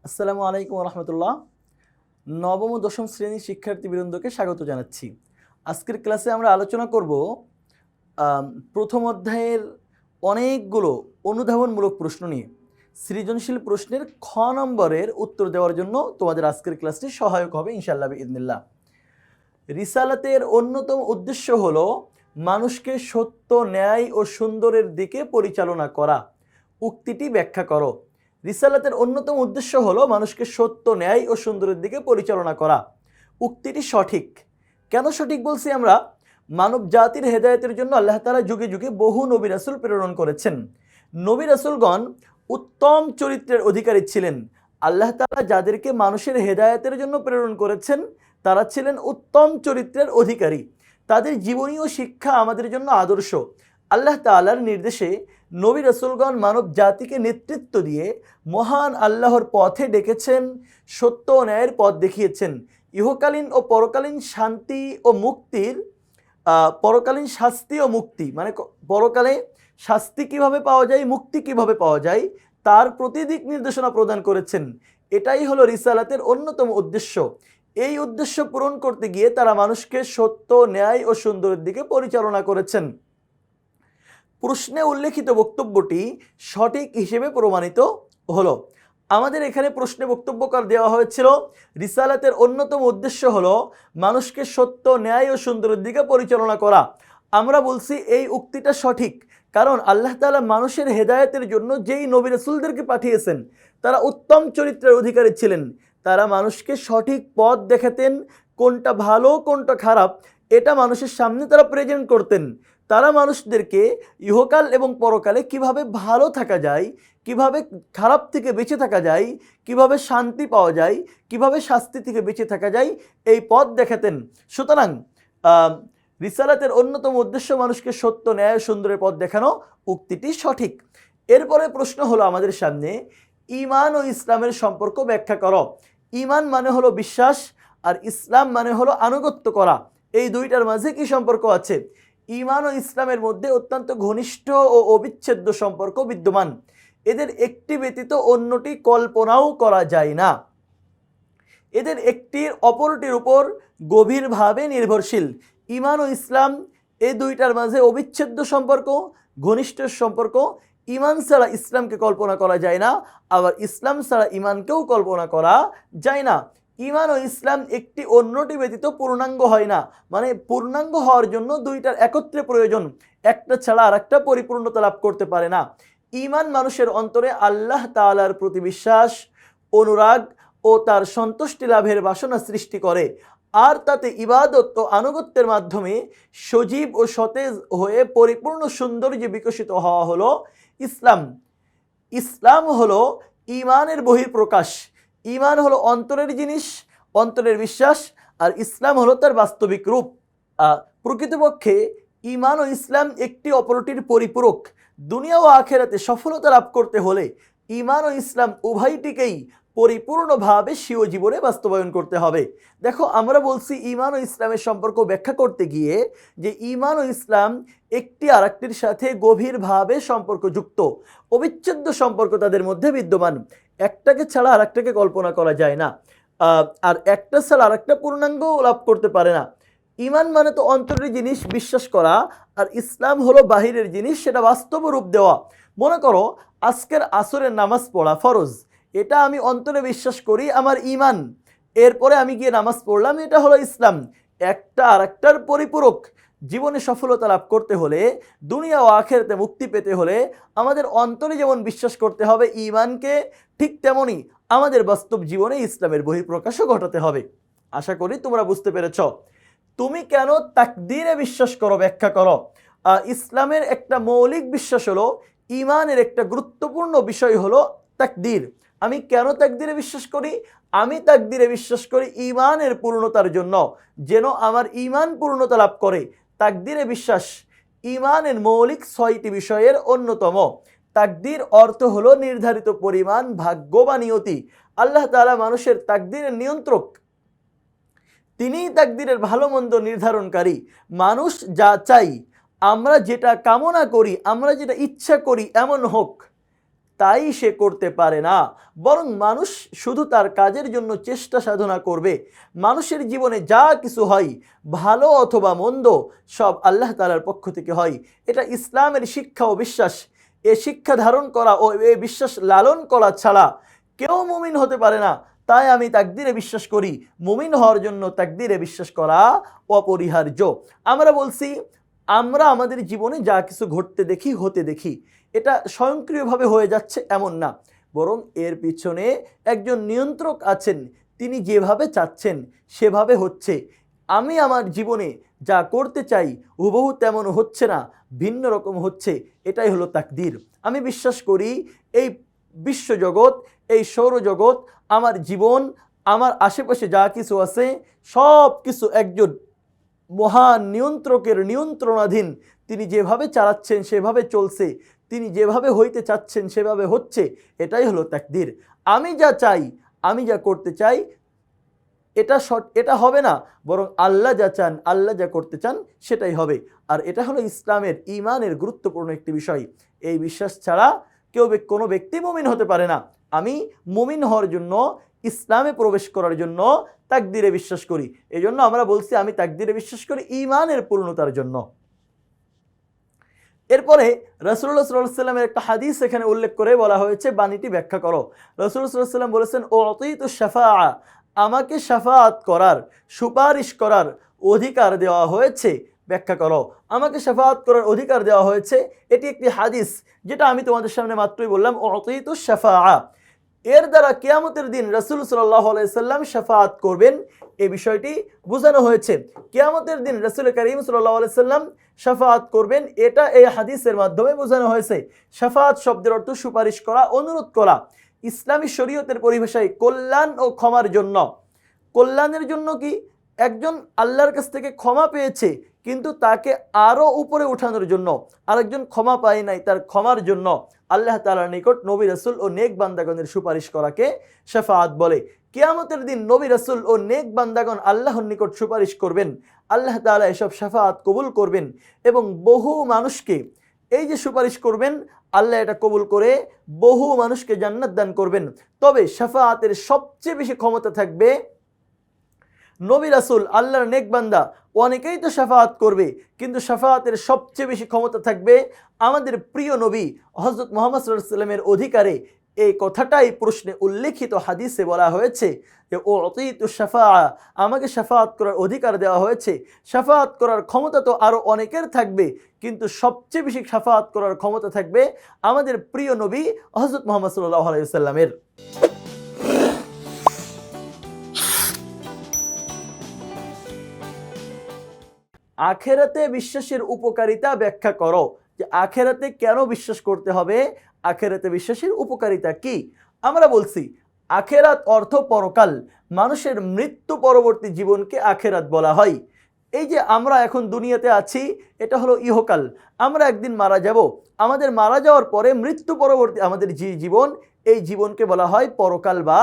আসসালামু আলাইকুম রহমতুল্লাহ। নবম ও দশম শ্রেণীর শিক্ষার্থীবৃন্দকে স্বাগত জানাচ্ছি। আজকের ক্লাসে আমরা আলোচনা করব প্রথম অধ্যায়ের অনেকগুলো অনুধাবনমূলক প্রশ্ন নিয়ে। সৃজনশীল প্রশ্নের খ নম্বরের উত্তর দেওয়ার জন্য তোমাদের আজকের ক্লাসটি সহায়ক হবে ইনশাআল্লাহ বিইذনিল্লাহ। রিসালাতের অন্যতম উদ্দেশ্য হলো মানুষকে সত্য, ন্যায় ও সুন্দরের দিকে পরিচালনা করা। উক্তিটি ব্যাখ্যা করো। রিসালাতের অন্যতম উদ্দেশ্য হলো মানুষকে সত্য, ন্যায় ও সুন্দরের দিকে পরিচালনা করা। উক্তিটি সঠিক। কেন সঠিক বলছি আমরা? মানব জাতির হেদায়েতের জন্য আল্লাহ তাআলা যুগে যুগে বহু নবী রাসূল প্রেরণ করেছেন। নবী রাসূলগণ উত্তম চরিত্রের অধিকারী ছিলেন। আল্লাহ তাআলা যাদেরকে মানুষের হেদায়েতের জন্য প্রেরণ করেছেন তারা ছিলেন উত্তম চরিত্রের অধিকারী। তাদের জীবনীয় শিক্ষা আমাদের জন্য আদর্শ। আল্লাহ তাআলার নির্দেশে নবী রাসূলগণ মানব জাতিকে নেতৃত্ব দিয়ে মহান আল্লাহর পথে ডেকেছেন, সত্য ও ন্যায়ের পথ দেখিয়েছেন। ইহকালীন ও পরকালীন শান্তি ও মুক্তির পরকালীন শাস্তি ও মুক্তি, মানে পরকালে শাস্তি কিভাবে পাওয়া যায়, মুক্তি কিভাবে পাওয়া যায়, তার প্রতিদিক নির্দেশনা প্রদান করেছেন। এটাই হলো রিসালাতের অন্যতম উদ্দেশ্য। এই উদ্দেশ্য পূরণ করতে গিয়ে তারা মানুষকে সত্য, ন্যায় ও সুন্দরের দিকে পরিচালনা করেছেন। প্রশ্নে উল্লেখিত বক্তব্যটি সঠিক হিসেবে প্রমাণিত হলো। আমাদের এখানে প্রশ্নে বক্তব্য দেওয়া হয়েছিল রিসালাতের অন্যতম উদ্দেশ্য হলো মানুষকে সত্য, ন্যায় ও সুন্দরের দিকে পরিচালনা করা। আমরা বলছি এই উক্তিটা সঠিক, কারণ আল্লাহ তাআলা মানুষের হেদায়েতের জন্য যেই নবী রাসূলদেরকে পাঠিয়েছেন তারা উত্তম চরিত্রের অধিকারী ছিলেন। তারা মানুষকে সঠিক পথ দেখাতেন, কোনটা ভালো কোনটা খারাপ এটা মানুষের সামনে তারা প্রেজেন্ট করতেন। তারা মানুষদেরকে ইহকাল এবং পরকালে কিভাবে ভালো থাকা যায়, কিভাবে খারাপ থেকে বেঁচে থাকা যায়, কিভাবে শান্তি পাওয়া যায়, কিভাবে শাস্তি থেকে বেঁচে থাকা যায়, এই পথ দেখাতেন। সুতরাং রিসালাতের অন্যতম উদ্দেশ্য মানুষকে সত্য, ন্যায়, সুন্দরের পথ দেখানো। উক্তিটি সঠিক। এরপরে প্রশ্ন হলো আমাদের সামনে, ঈমান ও ইসলামের সম্পর্ক ব্যাখ্যা করো। ঈমান মানে হলো বিশ্বাস, আর ইসলাম মানে হলো আনুগত্য করা। এই দুইটার মাঝে কি সম্পর্ক আছে? ঈমান ও ইসলামের মধ্যে অত্যন্ত ঘনিষ্ঠ ও অবিচ্ছেদ্য সম্পর্ক বিদ্যমান। এদের একটি ব্যতীত অন্যটি কল্পনাও করা যায় না। এদের একটির অপরটির উপর গভীরভাবে নির্ভরশীল। ঈমান ও ইসলাম এই দুইটার মাঝে অবিচ্ছেদ্য সম্পর্ক, ঘনিষ্ঠ সম্পর্ক। ঈমান ছাড়া ইসলামকে কল্পনা করা যায় না, আবার ইসলাম ছাড়া ঈমানকেও কল্পনা করা যায় না। ঈমান ও ইসলাম একটি অন্যটি ব্যতীত পূর্ণাঙ্গ হয় না, মানে পূর্ণাঙ্গ হওয়ার জন্য দুইটার একত্রে প্রয়োজন, একটা ছাড়া আর একটা পরিপূর্ণতা লাভ করতে পারে না। ঈমান মানুষের অন্তরে আল্লাহ তাআলার প্রতি বিশ্বাস, অনুরাগ ও তার সন্তুষ্টি লাভের বাসনা সৃষ্টি করে, আর তাতে ইবাদত ও আনুগত্যের মাধ্যমে সজীব ও সতেজ হয়ে পরিপূর্ণ সৌন্দর্যে বিকশিত হওয়া হলো ইসলাম। ইসলাম হলো ঈমানের বহিঃপ্রকাশ। ঈমান হলো অন্তরের জিনিস, অন্তরের বিশ্বাস, আর ইসলাম হলো তার বাস্তবিক রূপ। প্রকৃতপক্ষে ঈমান ও ইসলাম একটি অপরটির পরিপূরক। দুনিয়া ও আখিরাতে সফলতা লাভ করতে হলে ঈমান ও ইসলাম উভয়টিকেই পরিপূর্ণভাবে স্বীয় জীবনে বাস্তবায়ন করতে হবে। দেখো, আমরা বলছি ঈমান ও ইসলামের সম্পর্ক ব্যাখ্যা করতে গিয়ে যে ঈমান ও ইসলাম একটি আরেকটির সাথে গভীরভাবে সম্পর্কযুক্ত, অবিচ্ছেদ্য সম্পর্ক তাদের মধ্যে বিদ্যমান। একটাকে ছাড়া আরেকটাকে কল্পনা করা যায় না, আর একটা ছাড়া আরেকটা পূর্ণাঙ্গ লাভ করতে পারে না। ঈমান মানে তো অন্তরের জিনিস বিশ্বাস করা, আর ইসলাম হলো বাহিরের জিনিস, সেটা বাস্তব রূপ দেওয়া। মনে করো আজকের আসরের নামাজ পড়া ফরজ, এটা আমি অন্তরে বিশ্বাস করি, আমার ঈমান। এরপরে আমি গিয়ে নামাজ পড়লাম, এটা হলো ইসলাম। একটা আর একটার পরিপূরক। জীবনে সফলতা লাভ করতে হলে, দুনিয়া ও আখিরাতে মুক্তি পেতে হলে আমাদের অন্তরে যেমন বিশ্বাস করতে হবে ঈমানকে, ঠিক তেমনি আমাদের বাস্তব জীবনে ইসলামের বহিঃপ্রকাশও ঘটাতে হবে। আশা করি তোমরা বুঝতে পেরেছ। তুমি কেন তাকদীরে বিশ্বাস করো ব্যাখ্যা করো। ইসলামের একটা মৌলিক বিশ্বাস হলো, ঈমানের একটা গুরুত্বপূর্ণ বিষয় হলো তাকদীর। আমি কেন তাকদীরে বিশ্বাস করি? আমি তাকদীরে বিশ্বাস করি ঈমানের পূর্ণতার জন্য, যেন আমার ঈমান পূর্ণতা লাভ করে। তাকদীরে বিশ্বাস ঈমানের মৌলিক 6টি বিষয়ের অন্যতম। তাকদীর অর্থ হলো নির্ধারিত পরিমাণ, ভাগ্য বা নিয়তি। আল্লাহ তাআলা মানুষের তাকদীরের নিয়ন্ত্রক, তিনিই তাকদীরের ভালো মন্দ নির্ধারণকারী। মানুষ যা চাই, আমরা যেটা কামনা করি, আমরা যেটা ইচ্ছা করি এমন হোক, তাই সে করতে পারে না, বরং মানুষ শুধু তার কাজের জন্য চেষ্টা সাধনা করবে। মানুষের জীবনে যা কিছু হয়, ভালো অথবা মন্দ, সব আল্লাহ তাআলার পক্ষ থেকে হয়। এটা ইসলামের শিক্ষা ও বিশ্বাস। এ শিক্ষা ধারণ করা ও এ বিশ্বাস লালন করা ছাড়া কেউ মুমিন হতে পারে না। তাই আমি তাকদীরে বিশ্বাস করি। মুমিন হওয়ার জন্য তাকদীরে বিশ্বাস করা অপরিহার্য। আমরা বলছি, আমরা আমাদের জীবনে যা কিছু ঘটতে দেখি, হতে দেখি, এটা স্বয়ংক্রিয়ভাবে হয়ে যাচ্ছে এমন না, বরং এর পিছনে একজন নিয়ন্ত্রক আছেন। তিনি যেভাবে চাচ্ছেন সেভাবে হচ্ছে। আমি আমার জীবনে যা করতে চাই হুবহু তেমন হচ্ছে না, ভিন্ন রকম হচ্ছে। এটাই হলো তাকদীর। আমি বিশ্বাস করি এই বিশ্বজগৎ, এই সৌরজগৎ, আমার জীবন, আমার আশেপাশে যা কিছু আছে, সব কিছু একজন মহান নিয়ন্ত্রকের নিয়ন্ত্রণাধীন। তিনি যেভাবে চালাচ্ছেন সেভাবে চলছে, তিনি যেভাবে হইতে চাচ্ছেন সেভাবে হচ্ছে। এটাই হলো তাকদীর। আমি যা চাই, আমি যা করতে চাই, এটা হবে না, বরং আল্লাহ যা চান, আল্লাহ যা করতে চান সেটাই হবে। আর এটা হলো ইসলামের, ঈমানের গুরুত্বপূর্ণ একটি বিষয়। এই বিশ্বাস ছাড়া কোনো ব্যক্তি মুমিন হতে পারে না। আমি মুমিন হওয়ার জন্য, ইসলামে প্রবেশ করার জন্য তাকদীরে বিশ্বাস করি। এই জন্য আমরা বলছি আমি তাকদীরে বিশ্বাস করি ঈমানের পূর্ণতার জন্য। এরপরে রাসূলুল্লাহ সাল্লাল্লাহু আলাইহি ওয়াসাল্লামের একটা হাদিস এখানে উল্লেখ করে বলা হয়েছে, বাণীটি ব্যাখ্যা করো। রাসূলুল্লাহ সাল্লাল্লাহু আলাইহি ওয়াসাল্লাম বলেছেন, উতিতু শাফাআ, আমাকে শাফাআত করার, সুপারিশ করার অধিকার দেওয়া হয়েছে। ব্যাখ্যা করো। আমাকে শাফাআত করার অধিকার দেওয়া হয়েছে, এটি একটি হাদিস যেটা আমি তোমাদের সামনে মাত্রই বললাম, উতিতু শাফাআ। এর দ্বারা কিয়ামতের দিন রাসূল সাল্লাল্লাহু আলাইহি সাল্লাম শাফাআত করবেন, এই বিষয়টি বোঝানো হয়েছে। কিয়ামতের দিন রাসূল করিম সাল্লাল্লাহু আলাইহি সাল্লাম শাফাআত করবেন, এটা এই হাদিসের মাধ্যমে বোঝানো হয়েছে। শাফাআত শব্দের অর্থ সুপারিশ করা, অনুরোধ করা। ইসলামী শরীয়তের পরিভাষায় কল্যাণ ও ক্ষমার জন্য। কল্যাণের জন্য কি? একজন আল্লাহর কাছ থেকে ক্ষমা পেয়েছে, কিন্তু তাকে আরও উপরে উঠানোর জন্য। আরেকজন ক্ষমা পায় নাই, তার ক্ষমার জন্য আল্লাহ তাআলার নিকট নবী রাসূল ও নেক বান্দাগণের সুপারিশ করাকে শাফাআত বলে। কিয়ামতের দিন নবী রাসূল ও নেক বান্দাগণ আল্লাহর নিকট সুপারিশ করবেন। আল্লাহ তাআলা এসব শাফাআত কবুল করবেন এবং বহু মানুষকে, এই যে সুপারিশ করবেন, আল্লাহ এটা কবুল করে বহু মানুষকে জান্নাত দান করবেন। তবে শাফাআতের সবচেয়ে বেশি ক্ষমতা থাকবে নবী রাসূল, আল্লাহর নেক বান্দা অনেকেই তো শাফাআত করবে, কিন্তু শাফাআতের সবচেয়ে বেশি ক্ষমতা থাকবে আমাদের প্রিয় নবী হযরত মুহাম্মদ সাল্লাল্লাহু আলাইহি ওয়াসাল্লামের অধিকারে। এই কথাটাই প্রশ্নে উল্লেখিত হাদিসে বলা হয়েছে যে উতিতু শাফাআ, আমাকে শাফাআত করার অধিকার দেওয়া হয়েছে। শাফাআত করার ক্ষমতা তো আরও অনেকের থাকবে, কিন্তু সবচেয়ে বেশি শাফাআত করার ক্ষমতা থাকবে আমাদের প্রিয় নবী হযরত মুহাম্মদ সাল্লাল্লাহু আলাইহি ওয়াসাল্লামের। আখেরাতে বিশ্বাসের উপকারিতা ব্যাখ্যা করো, যে আখেরাতে কেন বিশ্বাস করতে হবে, আখেরাতে বিশ্বাসের উপকারিতা কি? আমরা বলছি আখেরাত অর্থ পরকাল। মানুষের মৃত্যু পরবর্তী জীবনকে আখেরাত বলা হয়। এই যে আমরা এখন দুনিয়াতে আছি, এটা হলো ইহকাল। আমরা একদিন মারা যাব। আমাদের মারা যাওয়ার পরে মৃত্যু পরবর্তী আমাদের যে জীবন, এই জীবনকে বলা হয় পরকাল বা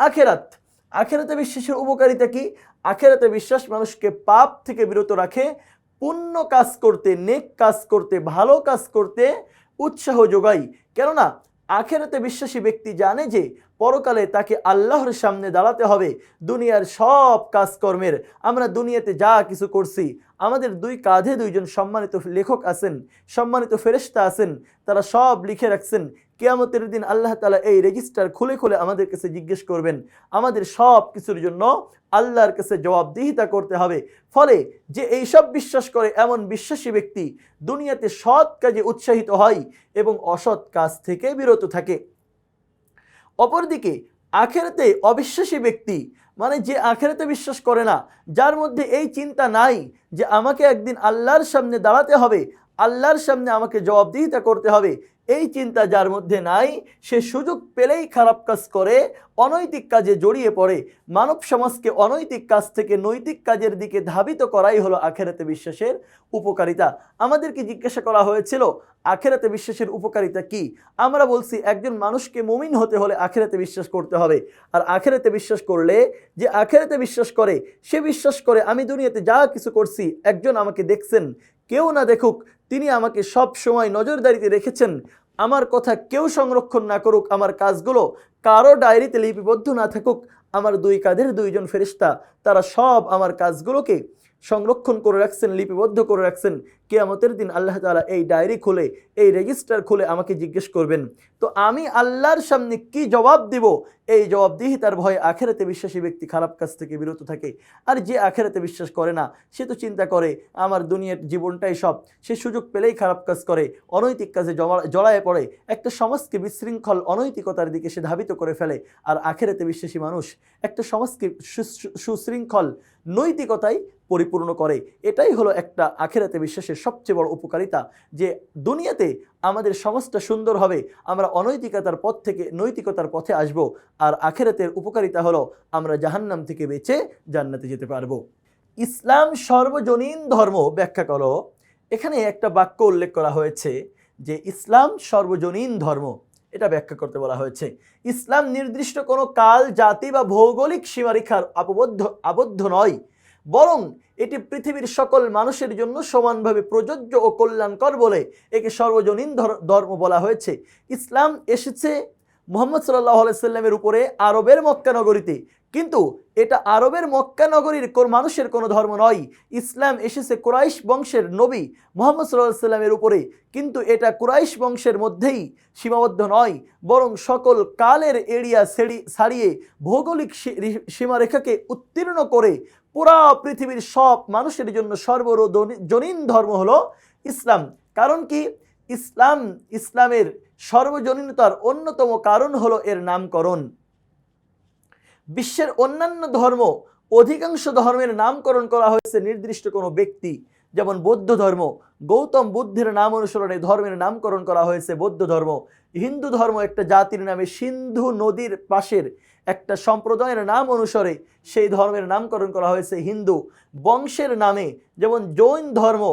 আখেরাত। আখেরাতে বিশ্বাসের উপকারিতা কি? আখেরাতে বিশ্বাস মানুষকে পাপ থেকে বিরত রাখে, পুণ্য কাজ করতে, নেক কাজ করতে, ভালো কাজ করতে উৎসাহ যোগায়। কেননা আখেরাতে বিশ্বাসী ব্যক্তি জানে যে পরকালে তাকে আল্লাহর সামনে দাঁড়াতে হবে। দুনিয়ার সব কাজকর্মের, আমরা দুনিয়াতে যা কিছু করছি, আমাদের দুই কাঁধে দুইজন সম্মানিত লেখক আছেন, সম্মানিত ফেরেশতা আছেন, তারা সব লিখে রাখছেন। কিয়ামতের দিন আল্লাহ তাআলা এই রেজিস্টার খুলে খুলে আমাদের কাছে জিজ্ঞেস করবেন। আমাদের সব কিছুর জন্য আল্লাহর কাছে জবাবদিহিতা করতে হবে। ফলে যে এইসব বিশ্বাস করে এমন বিশ্বাসী ব্যক্তি দুনিয়াতে সৎ কাজে উৎসাহিত হয় এবং অসৎ কাজ থেকে বিরত থাকে। অপরদিকে আখেরাতে অবিশ্বাসী ব্যক্তি, মানে যে আখেরাতে বিশ্বাস করে না, যার মধ্যে এই চিন্তা নাই যে আমাকে একদিন আল্লাহর সামনে দাঁড়াতে হবে, আল্লাহর সামনে আমাকে জবাবদিহিতা করতে হবে, এই চিন্তা যার মধ্যে নাই, সে সুযোগ পেলেই খারাপ কাজ করে, অনৈতিক কাজে জড়িয়ে পড়ে। মানব সমাজকে অনৈতিক কাজ থেকে নৈতিক কাজের দিকে ধাবিত করাই হলো আখেরাতে বিশ্বাসের উপকারিতা। আমাদেরকে জিজ্ঞাসা করা হয়েছিল আখেরাতে বিশ্বাসের উপকারিতা কি? আমরা বলছি একজন মানুষকে মুমিন হতে হলে আখেরাতে বিশ্বাস করতে হবে। আর আখেরাতে বিশ্বাস করলে, যে আখেরাতে বিশ্বাস করে, সে বিশ্বাস করে আমি দুনিয়াতে যা কিছু করছি একজন আমাকে দেখছেন, কেউ না দেখুক, তিনি আমাকে সব সময় নজরদারিতে রেখেছেন। আমার কথা কেউ সংরক্ষণ না করুক, আমার কাজগুলো কারো ডায়েরিতে লিপিবদ্ধ না থাকুক, আমার দুই কাঁধের দুইজন ফেরেশতা তারা সব আমার কাজগুলোকে সংরক্ষণ করে রাখছেন, লিপিবদ্ধ করে রাখছেন। কিয়ামতের দিন আল্লাহ তাআলা এই ডায়েরি খুলে, এই রেজিস্টার খুলে আমাকে জিজ্ঞেস করবেন। তো আমি আল্লাহর সামনে কি জবাব দিব? এই জবাবদিহিতার ভয়ে আখেরাতে বিশ্বাসী ব্যক্তি খারাপ কাজ থেকে বিরত থাকে। আর যে আখেরাতে বিশ্বাস করে না, সে তো চিন্তা করে আমার দুনিয়ার জীবনটাই সব, সে সুযোগ পেলেই খারাপ কাজ করে, অনৈতিক কাজে জড়ায় পড়ে, একটা সমাজকে বিশৃঙ্খল অনৈতিকতার দিকে সে ধাবিত করে ফেলে। আর আখেরাতে বিশ্বাসী মানুষ একটা সমাজকে সুশৃঙ্খল নৈতিকতায় পরিপূর্ণ করে। এটাই হলো একটা আখেরাতে বিশ্বাসের সবচেয়ে বড় উপকারিতা, যে দুনিয়াতে আমাদের সমাজটা সুন্দর হবে, আমরা অনৈতিকতার পথ থেকে নৈতিকতার পথে আসব। আর আখেরাতের উপকারিতা হলো আমরা জাহান্নাম থেকে বেঁচে জান্নাতে যেতে পারবো। ইসলাম সর্বজনীন ধর্ম ব্যাখ্যা করো। এখানে একটা বাক্য উল্লেখ করা হয়েছে যে ইসলাম সর্বজনীন ধর্ম, এটা ব্যাখ্যা করতে বলা হয়েছে। ইসলাম নির্দিষ্ট কোনো কাল, জাতি বা ভৌগোলিক সীমারেখার আবদ্ধ নয়, বরং এটি পৃথিবীর সকল মানুষের জন্য সমানভাবে প্রযোজ্য ও কল্যাণকর বলে একে সর্বজনীন ধর্ম বলা হয়েছে। ইসলাম এসেছে মুহাম্মদ সাল্লাল্লাহু আলাইহি সাল্লামের উপরে আরবের মক্কা নগরীতে, কিন্তু এটা আরবের মক্কা নগরীর মানুষের কোনো ধর্ম নয়। ইসলাম এসেছে কুরাইশ বংশের নবী মুহাম্মদ সাল্লাল্লাহু আলাইহি সাল্লামের উপরে, কিন্তু এটা কুরাইশ বংশের মধ্যেই সীমাবদ্ধ নয়, বরং সকল কালের এরিয়া ছাড়িয়ে ভৌগোলিক সীমারেখাকে উত্তীর্ণ করে পুরা পৃথিবীর সব মানুষের জন্য সর্বজনীন ধর্ম হলো ইসলাম। কারণ কি? ইসলামের সর্বজনীনতার অন্যতম কারণ হলো এর নামকরণ। বিশ্বের অন্যান্য ধর্ম, অধিকাংশ ধর্মের নামকরণ করা হয়েছে নির্দিষ্ট কোনো ব্যক্তি, যেমন বৌদ্ধ ধর্ম, গৌতম বুদ্ধের নাম অনুসরণে ধর্মের নামকরণ করা হয়েছে বৌদ্ধ ধর্ম। হিন্দু ধর্ম একটা জাতির নামে, সিন্ধু নদীর পাশের একটা সম্প্রদায়ের নাম অনুসারে সেই ধর্মের নামকরণ করা হয়েছে হিন্দু। বংশের নামে, যেমন জৈন ধর্ম,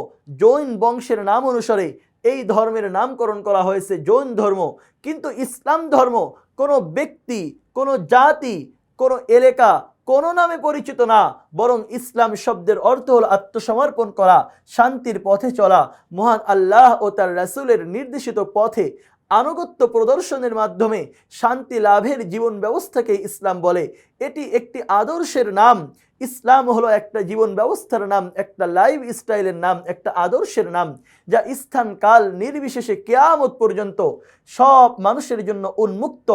জৈন বংশের নাম অনুসারে এই ধর্মের নামকরণ করা হয়েছে জৈন ধর্ম। কিন্তু ইসলাম ধর্ম কোনো ব্যক্তি, কোনো জাতি, কোনো এলাকা, কোনো নামে পরিচিত না, বরং ইসলাম শব্দের অর্থ হল আত্মসমর্পণ করা, শান্তির পথে চলা, মহান আল্লাহ ও তার রাসূলের নির্দেশিত পথে আনুগত্য প্রদর্শনের মাধ্যমে শান্তি লাভের জীবন ব্যবস্থাকে ইসলাম বলে। এটি একটি আদর্শের নাম। ইসলাম হলো একটা জীবন ব্যবস্থার নাম, একটা লাইফ স্টাইলের নাম, একটা আদর্শের নাম, যা স্থান কাল নির্বিশেষে কিয়ামত পর্যন্ত সব মানুষের জন্য উন্মুক্ত।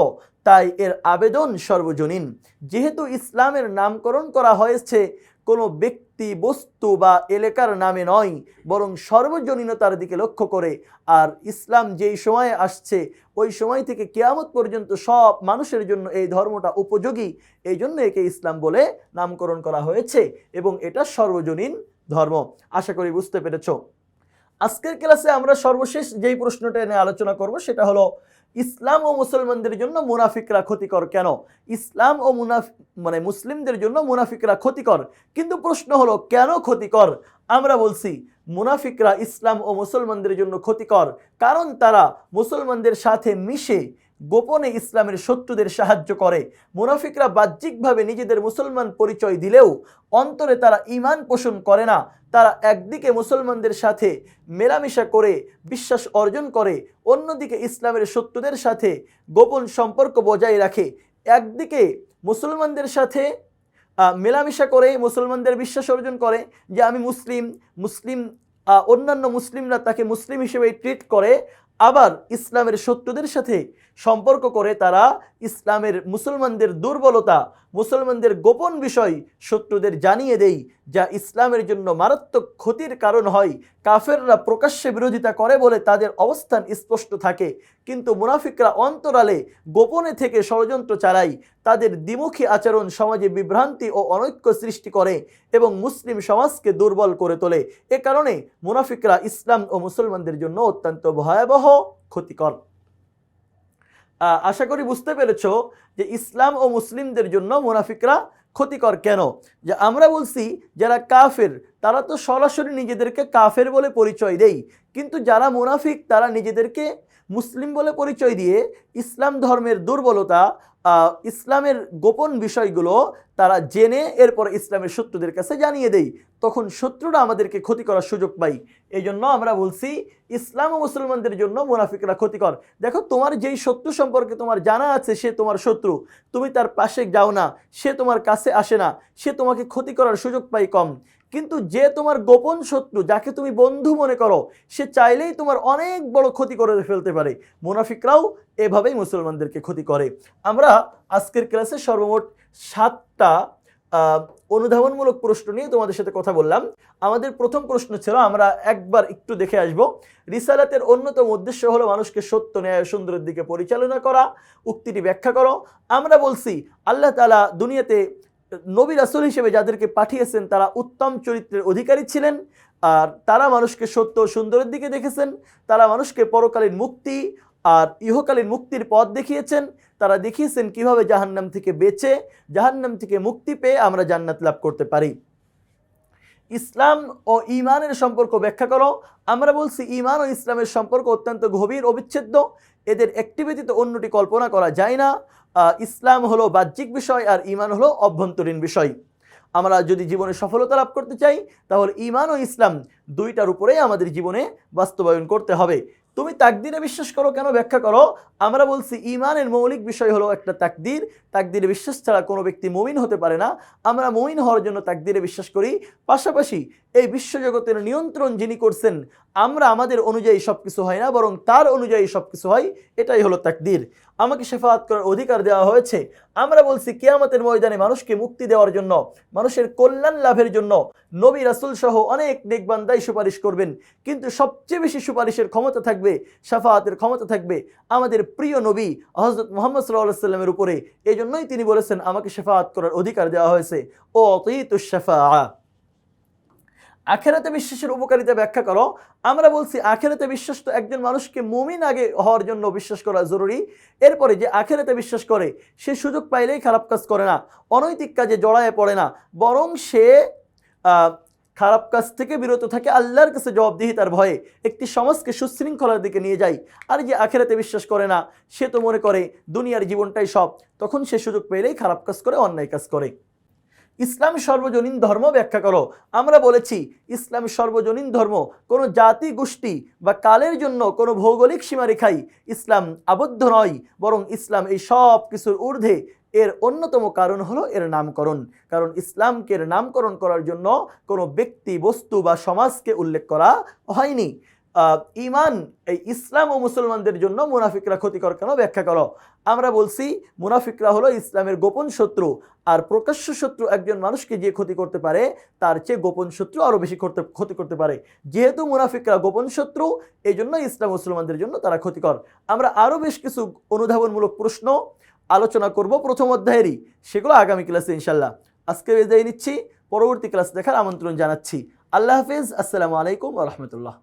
তাই এর আবেদন সর্বজনীন। যেহেতু ইসলামের নামকরণ করা হয়েছে কোনো ব্যক্তি, বস্তু বা এলাকার নামে নয়, বরং সর্বজনীনতার দিকে লক্ষ্য করে, আর ইসলাম যেই সময়ে আসছে ওই সময় থেকে কিয়ামত পর্যন্ত সব মানুষের জন্য এই ধর্মটা উপযোগী, এই জন্য একে ইসলাম বলে নামকরণ করা হয়েছে এবং এটা সর্বজনীন ধর্ম। আশা করি বুঝতে পেরেছ। আজকের ক্লাসে আমরা সর্বশেষ যেই প্রশ্নটা নিয়ে আলোচনা করব সেটা হলো ইসলাম ও মুসলমানদের জন্য মুনাফিকরা ক্ষতিকর কেন? ইসলাম ও মুসলিমদের জন্য মুনাফিকরা ক্ষতিকর, কিন্তু প্রশ্ন হলো কেন ক্ষতিকর? আমরা বলছি মুনাফিকরা ইসলাম ও মুসলমানদের জন্য ক্ষতিকর কারণ তারা মুসলমানদের সাথে মিশে গোপনে ইসলামের শত্রুদের সাহায্য করে। মুনাফিকরা বাহ্যিকভাবে নিজেদের মুসলমান পরিচয় দিলেও অন্তরে তারা ঈমান পোষণ করে না। তারা একদিকে মুসলমানদের সাথে মেলামেশা করে বিশ্বাস অর্জন করে, অন্যদিকে ইসলামের শত্রুদের সাথে গোপন সম্পর্ক বজায় রাখে। একদিকে মুসলমানদের সাথে মেলামেশা করে মুসলমানদের বিশ্বাস অর্জন করে যে আমি মুসলিম, অন্যান্য মুসলিমরা তাকে মুসলিম হিসেবে ট্রিট করে, আবার ইসলামের শত্রুদের সাথে সম্পর্ক করে তারা ইসলামের মুসলমানদের দুর্বলতা, মুসলমানদের গোপন বিষয় শত্রুদের জানিয়ে দেয়, যা ইসলামের জন্য মারাত্মক ক্ষতির কারণ হয়। কাফেররা প্রকাশ্যে বিরোধিতা করে বলে তাদের অবস্থান স্পষ্ট থাকে, কিন্তু মুনাফিকরা অন্তরালে গোপনে থেকে ষড়যন্ত্র চালায়। তাদের দ্বিমুখী আচরণ সমাজে বিভ্রান্তি ও অনৈক্য সৃষ্টি করে এবং মুসলিম সমাজকে দুর্বল করে তোলে। এ কারণে মুনাফিকরা ইসলাম ও মুসলমানদের জন্য অত্যন্ত ভয়াবহ ক্ষতিকর। আশা করি বুঝতে পেরেছো যে ইসলাম ও মুসলিমদের জন্য মুনাফিকরা ক্ষতিকর কেন। যে আমরা বলছি যারা কাফের তারা তো সরাসরি নিজেদেরকে কাফের বলে পরিচয় দেয়, কিন্তু যারা মুনাফিক তারা নিজেদেরকে মুসলিম বলে পরিচয় দিয়ে ইসলাম ধর্মের দুর্বলতা, ইসলামের গোপন বিষয়গুলো তারা জেনে এরপর ইসলামের শত্রুদের কাছে জানিয়ে দেয়, তখন শত্রুরা আমাদেরকে ক্ষতি করার সুযোগ পাই। এই জন্য আমরা বলছি ইসলাম ও মুসলমানদের জন্য মুনাফিকরা ক্ষতিকর। দেখো, তোমার যেই শত্রু সম্পর্কে তোমার জানা আছে সে তোমার শত্রু, তুমি তার পাশে যাও না, সে তোমার কাছে আসে না, সে তোমাকে ক্ষতি করার সুযোগ পাই কম। কিন্তু যে তোমার গোপন শত্রু, যাকে তুমি বন্ধু মনে করো, সে চাইলেই তোমার অনেক বড় ক্ষতি করে ফেলতে পারে। মুনাফিকরাও এভাবেই মুসলমানদেরকে ক্ষতি করে। আমরা আজকের ক্লাসে সর্বমোট 7টা অনুধাবনমূলক প্রশ্ন নিয়ে তোমাদের সাথে কথা বললাম। আমাদের প্রথম প্রশ্ন ছিল, আমরা একবার একটু দেখে আসব, রিসালাতের অন্যতম উদ্দেশ্য হলো মানুষকে সত্য, ন্যায়, সুন্দরের দিকে পরিচালনা করা। উক্তিটি ব্যাখ্যা করো। আমরা বলছি আল্লাহ তাআলা দুনিয়াতে নবী রাসূল হিসেবে যাদেরকে পাঠিয়েছেন তারা উত্তম চরিত্রের অধিকারী ছিলেন, আর তারা মানুষকে সত্য ও সুন্দরের দিকে দেখেছেন। তারা মানুষকে পরকালীন মুক্তি আর ইহকালীন মুক্তির পথ দেখিয়েছেন। তারা দেখিয়েছেন কিভাবে জাহান্নাম থেকে বেঁচে, জাহান্নাম থেকে মুক্তি পেয়ে আমরা জান্নাত লাভ করতে পারি। ইসলাম ও ঈমানের সম্পর্ক ব্যাখ্যা করো। আমরা বলছি ঈমান ও ইসলামের সম্পর্ক অত্যন্ত গভীর, অবিচ্ছেদ্য। এদের একটি ব্যতীত অন্যটি কল্পনা করা যায় না। ইসলাম হলো বাহ্যিক বিষয় আর ঈমান হলো অভ্যন্তরীণ বিষয়। আমরা যদি জীবনে সফলতা লাভ করতে চাই তাহলে ঈমান ও ইসলাম দুইটার উপরেই আমাদের জীবনে বাস্তবায়ন করতে হবে। তুমি তাকদীরে বিশ্বাস করো কেন, ব্যাখ্যা করো। আমরা বলছি ঈমানের মৌলিক বিষয় হলো একটা তাকদীর। তাকদীরে বিশ্বাস ছাড়া কোনো ব্যক্তি মুমিন হতে পারে না। আমরা মুমিন হওয়ার জন্য তাকদীরে বিশ্বাস করি। পাশাপাশি এই বিশ্বজগতের নিয়ন্ত্রণ যিনি করছেন, আমরা আমাদের অনুযায়ী সব কিছু হয় না, বরং তার অনুযায়ী সব কিছু হয়। এটাই হলো তাকদীর। আমাকে শাফাআত করার অধিকার দেওয়া হয়েছে। আমরা বলছি কিয়ামতের ময়দানে মানুষকে মুক্তি দেওয়ার জন্য, মানুষের কল্যাণ লাভের জন্য নবী রাসূল সহ অনেক নেক বান্দাই সুপারিশ করবেন, কিন্তু সবচেয়ে বেশি সুপারিশের ক্ষমতা থাকবে, শাফাআতের ক্ষমতা থাকবে আমাদের প্রিয় নবী হযরত মুহাম্মদ সাল্লাল্লাহু আলাইহি ওয়াসাল্লামের উপরে। এই জন্যই তিনি বলেছেন আমাকে শাফাআত করার অধিকার দেওয়া হয়েছে। ও আতীতুশ শাফাআ। আখিরাতে বিশ্বাসের উপকারিতা ব্যাখ্যা করো। আমরা বলছি আখিরাতে বিশ্বাস তো একজন মানুষকে মুমিন আগে হওয়ার জন্য বিশ্বাস করা জরুরি। এরপরে যে আখিরাতে বিশ্বাস করে সে সুযোগ পাইলেই খারাপ কাজ করে না, অনৈতিক কাজে জড়ায় পড়ে না, বরং সে খারাপ কাজ থেকে বিরত থাকে, আল্লাহর কাছে জবাবদিহিতার ভয়ে একটি সমাজকে সুশৃঙ্খলার দিকে নিয়ে যায়। আর যে আখিরাতে বিশ্বাস করে না, সে তো মনে করে দুনিয়ার জীবনটাই সব, তখন সে সুযোগ পেলেই খারাপ কাজ করে, অন্যায় কাজ করে। ইসলাম সর্বজনীন ধর্ম ব্যাখ্যা করো। আমরা বলেছি ইসলাম সর্বজনীন ধর্ম, কোনো জাতি, গোষ্ঠী বা কালের জন্য কোনো ভৌগোলিক সীমারেখায় ইসলাম আবদ্ধ নয়, বরং ইসলাম এই সব কিছুর ঊর্ধ্বে। এর অন্যতম কারণ হলো এর নামকরণ। কারণ ইসলামকে এর নামকরণ করার জন্য কোনো ব্যক্তি, বস্তু বা সমাজকে উল্লেখ করা হয়নি। ঈমান, এই ইসলাম ও মুসলমানদের জন্য মুনাফিকরা ক্ষতিকর কেন, ব্যাখ্যা করো। আমরা বলছি মুনাফিকরা হলো ইসলামের গোপন শত্রু, আর প্রকাশ্য শত্রু একজন মানুষকে যে ক্ষতি করতে পারে তার চেয়ে গোপন শত্রু আরও বেশি ক্ষতি করতে পারে। যেহেতু মুনাফিকরা গোপন শত্রু, এই জন্য ইসলাম মুসলমানদের জন্য তারা ক্ষতিকর। আমরা আরও বেশ কিছু অনুধাবনমূলক প্রশ্ন আলোচনা করব প্রথম অধ্যায়েরই, সেগুলো আগামী ক্লাসে ইনশাল্লাহ। আজকে বিদায় নিচ্ছি, পরবর্তী ক্লাস দেখার আমন্ত্রণ জানাচ্ছি। আল্লাহ হাফেজ, আসসালামু আলাইকুম ওয়া রাহমাতুল্লাহ।